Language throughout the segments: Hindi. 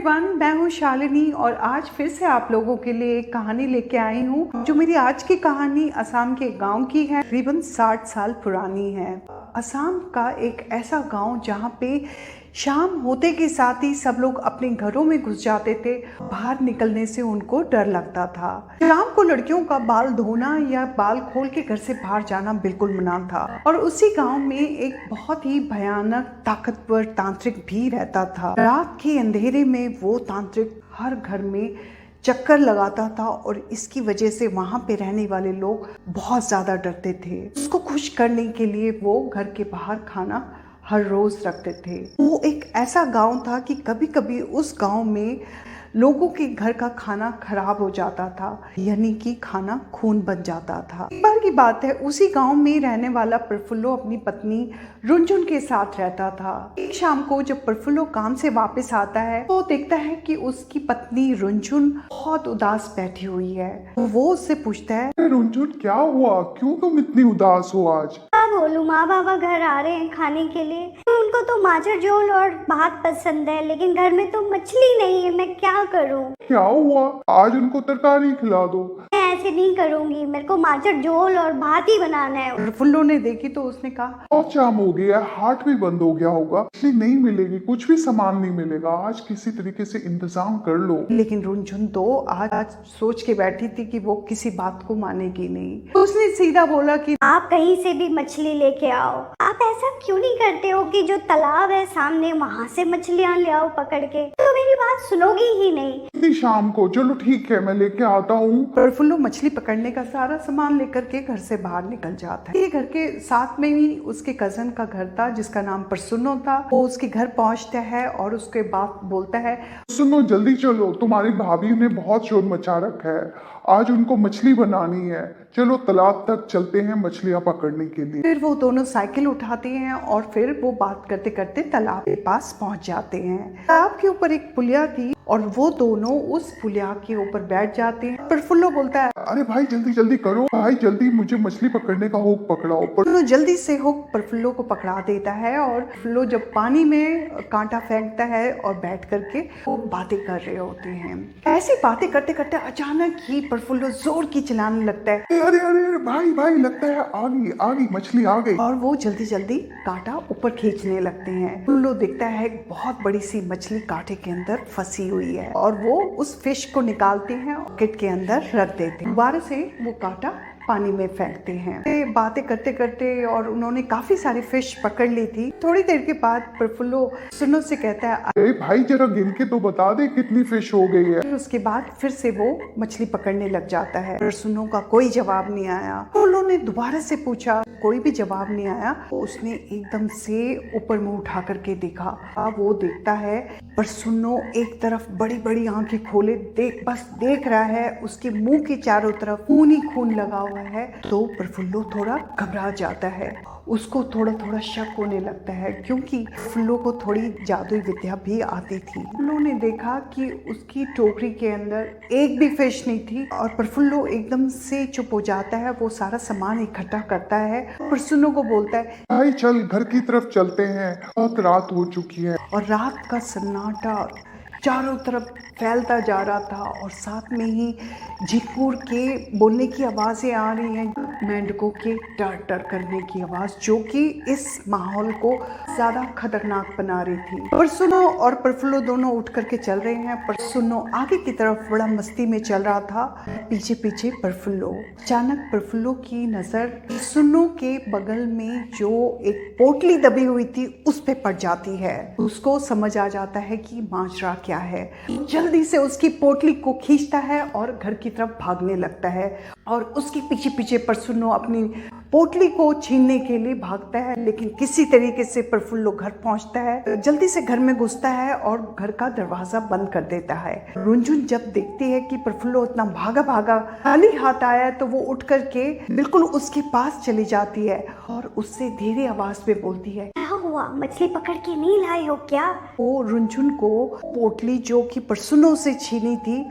एवरीवन, मैं हूँ शालिनी और आज फिर से आप लोगों के लिए एक कहानी लेके आई हूँ। जो मेरी आज की कहानी असम के गांव की है, तकरीबन 60 साल पुरानी है। असम का एक ऐसा गांव जहाँ पे शाम होते के साथ ही सब लोग अपने घरों में घुस जाते थे। बाहर निकलने से उनको डर लगता था। शाम को लड़कियों का बाल धोना या बाल खोल के घर से बाहर जाना बिल्कुल मना था। और उसी गांव में एक बहुत ही भयानक ताकतवर तांत्रिक भी रहता था। रात के अंधेरे में वो तांत्रिक हर घर में चक्कर लगाता था और इसकी वजह से वहाँ पे रहने वाले लोग बहुत ज़्यादा डरते थे। उसको खुश करने के लिए वो घर के बाहर खाना हर रोज रखते थे। वो एक ऐसा गांव था कि कभी कभी उस गांव में लोगों के घर का खाना खराब हो जाता था, यानी कि खाना खून बन जाता था। एक बार की बात है, उसी गांव में रहने वाला प्रफुल्लो अपनी पत्नी रुनझुन के साथ रहता था। एक शाम को जब प्रफुल्लो काम से वापस आता है तो देखता है कि उसकी पत्नी रुनझुन बहुत उदास बैठी हुई है। वो उससे पूछता है, रुनझुन क्या हुआ, क्यों तुम इतनी उदास हो आज? क्या बोलूं, माँ बाबा घर आ रहे हैं खाने के लिए। उनको तो माचर झोल और भात पसंद है, लेकिन घर में तो मछली नहीं है। मैं क्या करूं? क्या हुआ, आज उनको तरकारी खिला दो। मैं ऐसे नहीं करूंगी, मेरे को माचर झोल और भात ही बनाना है। प्रफुल्लो ने देखी तो उसने कहा, बहुत शाम हो गया, हाट भी बंद हो गया होगा, मछली नहीं मिलेगी, कुछ भी सामान नहीं मिलेगा, आज किसी तरीके से इंतजाम कर लो। लेकिन रुनझुन तो आज सोच के बैठी थी कि वो किसी बात को मानेगी नहीं। तो उसने सीधा बोला कि आप कहीं से भी मछली लेके आओ। आप ऐसा क्यों नहीं करते हो कि जो तालाब है सामने, वहाँ से मछलियाँ ले आओ पकड़ के। तो मेरी बात सुनोगी ही नहीं। इतनी शाम को, चलो ठीक है, मैं लेके आता हूँ। प्रफुल्लो मछली पकड़ने का सारा सामान लेकर के घर से बाहर निकल जाता है। ये घर के साथ में ही उसके कजन का घर था जिसका नाम प्रसन्नो था। वो उसके घर पहुंचता है और उसके बाद बोलता है, सुनो जल्दी चलो, तुम्हारी भाभी ने बहुत शोर मचा रखा है, आज उनको मछली बनानी है, चलो तालाब तक चलते हैं मछलियाँ पकड़ने के लिए। फिर वो दोनों साइकिल उठाते हैं और फिर वो बात करते करते तालाब के पास पहुंच जाते हैं। तालाब के ऊपर एक पुलिया थी और वो दोनों उस पुलिया के ऊपर बैठ जाते हैं। प्रफुल्लो बोलता है, अरे भाई जल्दी जल्दी करो भाई, जल्दी मुझे मछली पकड़ने का हुक पकड़ाओ। प्रफुल्लो जल्दी से हुक प्रफुल्लो को पकड़ा देता है और प्रफुल्लो जब पानी में कांटा फेंकता है और बैठ करके वो बातें कर रहे होते हैं। ऐसी बातें करते करते अचानक ही प्रफुल्लो जोर की चिल्लाने लगता है, अरे अरे अरे भाई भाई, लगता है आ गई मछली आ गई। और वो जल्दी जल्दी कांटा ऊपर खींचने लगते हैं। प्रफुल्लो देखता है एक बहुत बड़ी सी मछली कांटे के अंदर फंसी हुई है और वो उस फिश को निकालते हैं और किट के अंदर रख देते हैं। दोबारा से वो कांटा पानी में फेंकते हैं। बातें करते करते और उन्होंने काफी सारी फिश पकड़ ली थी। थोड़ी देर के बाद प्रफुल्लो सुनो से कहता है, अरे भाई जरा गिन के तो बता दे कितनी फिश हो गई है। फिर उसके बाद फिर से वो मछली पकड़ने लग जाता है। प्रसन्नो का कोई जवाब नहीं आया। उन्होंने दोबारा से पूछा, कोई भी जवाब नहीं आया। उसने एकदम से ऊपर मुंह उठा करके देखा। वो देखता है प्रसन्नो एक तरफ बड़ी बड़ी आंखें खोले बस देख रहा है। उसके मुंह के चारों तरफ खून ही खून लगा हुआ है। तो प्रफुल्लो थोड़ा घबरा जाता है, उसको थोड़ा थोड़ा शक होने लगता है क्योंकि प्रफुल्लो को थोड़ी जादुई विद्या भी आती थी। उन्होंने देखा कि उसकी टोकरी के अंदर एक भी फिश नहीं थी और प्रफुल्लो एकदम से चुप हो जाता है। वो सारा सामान इकट्ठा करता है, प्रसन्नो को बोलता है, भाई चल घर की तरफ चलते हैं, बहुत रात हो चुकी है। और रात का सन्नाटा चारों तरफ फैलता जा रहा था और साथ में ही झिंगुर के बोलने की आवाज़ें आ रही हैं, मेंढकों के टर टर करने की आवाज़, जो कि इस माहौल को ज़्यादा खतरनाक बना रही थी। प्रसन्नो और प्रफुल्लो दोनों उठ करके चल रहे हैं। प्रसन्नो आगे की तरफ बड़ा मस्ती में चल रहा था, पीछे पीछे प्रफुल्लो। अचानक प्रफुल्लो की नज़र प्रसन्नो के बगल में जो एक पोटली दबी हुई थी उस पे पड़ जाती है। उसको समझ आ जाता है कि माजरा क्या है। जल्दी से उसकी पोटली को खींचता है और घर की तरफ भागने लगता है और उसके पीछे पीछे प्रसन्नो अपनी पोटली को छीनने के लिए भागता है। लेकिन किसी तरीके से प्रफुल्लो घर पहुंचता है, जल्दी से घर में घुसता है और घर का दरवाजा बंद कर देता है। रुनझुन जब देखती है कि प्रफुल्लो इतना भागा भागा खाली हाथ आया है तो वो उठ करके बिल्कुल उसके पास चली जाती है और उससे धीरे आवाज में बोलती है, क्या हुआ, मछली पकड़ के नहीं लाए हो क्या? वो रुनझुन को पोटली जो कि प्रसन्नो से छीनी थी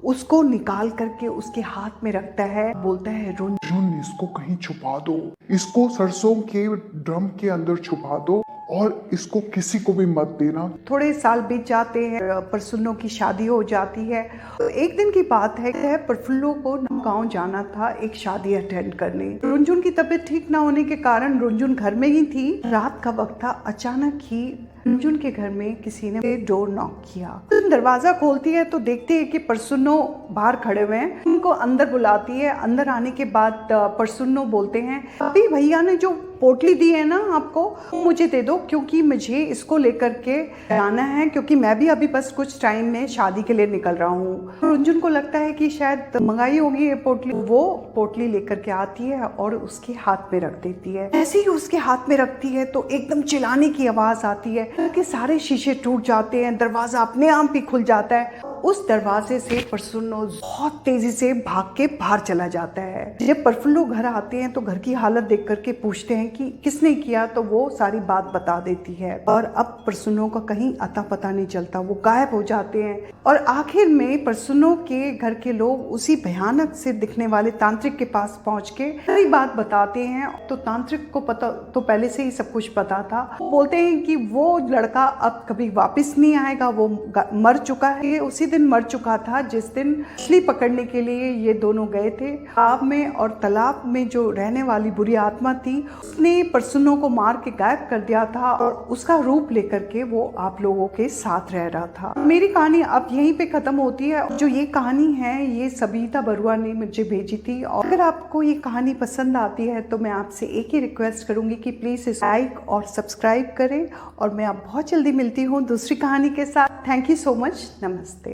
उसको निकाल करके उसके हाथ में रखता है। बोलता है, रुनझुन इसको कहीं छुपा दो, इसको सरसों के ड्रम के अंदर छुपा दो और इसको किसी को भी मत देना। थोड़े साल बीत जाते हैं, प्रसन्नो की शादी हो जाती है। तो एक दिन की बात है, प्रफुल्लो को गांव जाना था एक शादी अटेंड करने। रुंझुन की तबीयत ठीक ना होने के कारण रुंझुन घर में ही थी। रात का वक्त था, अचानक ही रुंझुन के घर में किसी ने डोर नॉक किया। तो दरवाजा खोलती है तो देखती है कि प्रसन्नो बाहर खड़े हुए हैं। उनको अंदर बुलाती है। अंदर आने के बाद प्रसन्नो बोलते हैं, अभी भैया ने जो पोटली दी है ना आपको, मुझे दे दो, क्योंकि मुझे इसको लेकर के जाना है, क्योंकि मैं भी अभी बस कुछ टाइम में शादी के लिए निकल रहा हूँ। रुंझुन को लगता है कि शायद मंगाई होगी ये पोटली। वो पोटली लेकर के आती है और उसके हाथ में रख देती है। ऐसे ही उसके हाथ में रखती है तो एकदम चिल्लाने की आवाज आती है कि सारे शीशे टूट जाते हैं, दरवाजा अपने आप ही खुल जाता है। उस दरवाजे से प्रसन्नो बहुत तेजी से भाग के बाहर चला जाता है। जब प्रफुल्लो घर आते हैं तो घर की हालत देख करके पूछते हैं कि किसने किया, तो वो सारी बात बता देती है। और अब प्रसन्नो का कहीं अता पता नहीं चलता, वो गायब हो जाते हैं। और आखिर में प्रसन्नो के घर के लोग उसी भयानक से दिखने वाले तांत्रिक के पास पहुंच के सारी बात बताते हैं। तो तांत्रिक को पता तो पहले से ही सब कुछ पता था। बोलते हैं कि वो लड़का अब कभी वापस नहीं आएगा, वो मर चुका है। उसी दिन मर चुका था जिस दिन मछली पकड़ने के लिए ये दोनों गए थे तालाब में। और तालाब में जो रहने वाली बुरी आत्मा थी, उसने प्रसन्नो को मार के गायब कर दिया था और उसका रूप लेकर के वो आप लोगों के साथ रह रहा था। मेरी कहानी अब यहीं पे खत्म होती है। जो ये कहानी है ये सबिता बरुआ ने मुझे भेजी थी। और अगर आपको ये कहानी पसंद आती है तो मैं आपसे एक ही रिक्वेस्ट करूंगी कि प्लीज इसे लाइक और सब्सक्राइब करें। और मैं अब बहुत जल्दी मिलती हूँ दूसरी कहानी के साथ। Thank you so much. नमस्ते।